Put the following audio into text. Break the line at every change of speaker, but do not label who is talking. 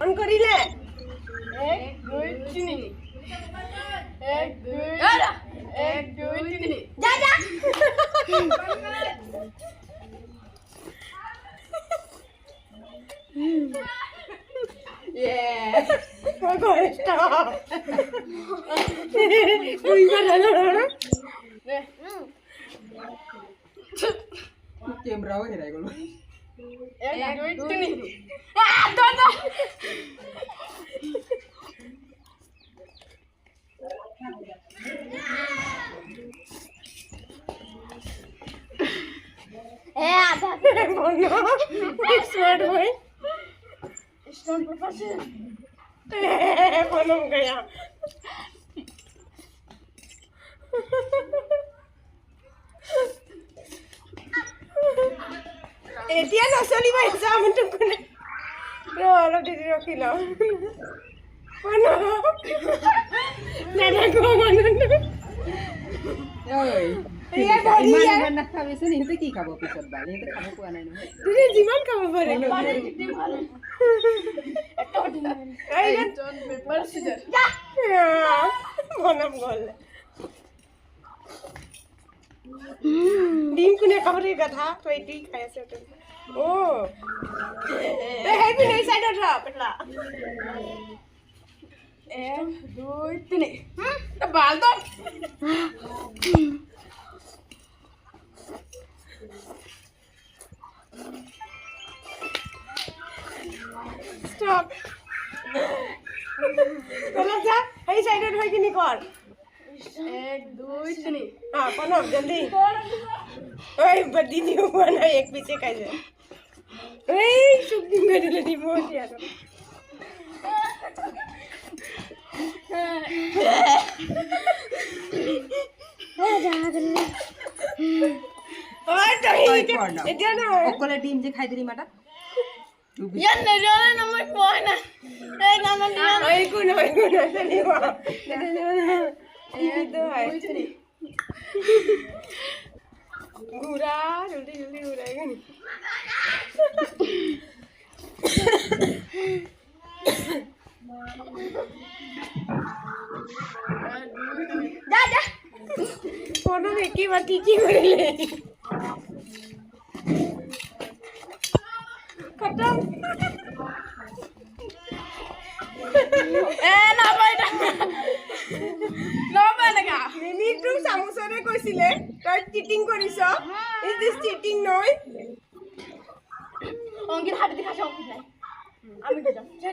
on কৰিলে
1 2 3 1 2 1 2 3
যা যা মই গৰেষ্ট দুইবাৰ
কেমেৰাও হেৰাই গ'ল
1 2 3
स्मार्ट भाई
स्टोन पेपर से
बनम गया এতিয়া নচলিব এক্সামটো কোনে অলপ দেৰি ৰখি লওঁ দাদা গো মানুহ
ইমান নাখাবিচোন ইহঁতে কি খাব পিছত বা ইহঁতে খাব পোৱা নাই নহয়
তুমি যিমান খাব পাৰে
स्टोन पेपर सीजर
বনাম গ'ল ডিম কোনে খাব রে গাধা তই এটি খাই আছে ও হেভি নাই সাইডত রা পেটলা
1 2 3 बाल दो
স্টপ চলো যা এই সাইডত হৈ কিনি কর
1 2 3
हां बनम जल्दी ओए बदी दियो बना एक पीछे खाई जा ए शुक्रिया करे दी मोट यार ओए तो এটা না
অকলে ডিম যে খাই দিলি মাটা
यार नजर ना मैं कोई ना ए ना ना
ওই কোন নিবা ये तो है घूरा जल्दी जल्दी घूराएगा नहीं जा जा फोटो देखी बात की करे ले खत्म
ए ना बैठा ना बैठेगा
মিমি তো সামুসরে কইছিলে তই চিটিং কৰিছ ইজ দিস চিটিং নয়
অঙ্কিত হাতে দেখা সব নাই আমি তো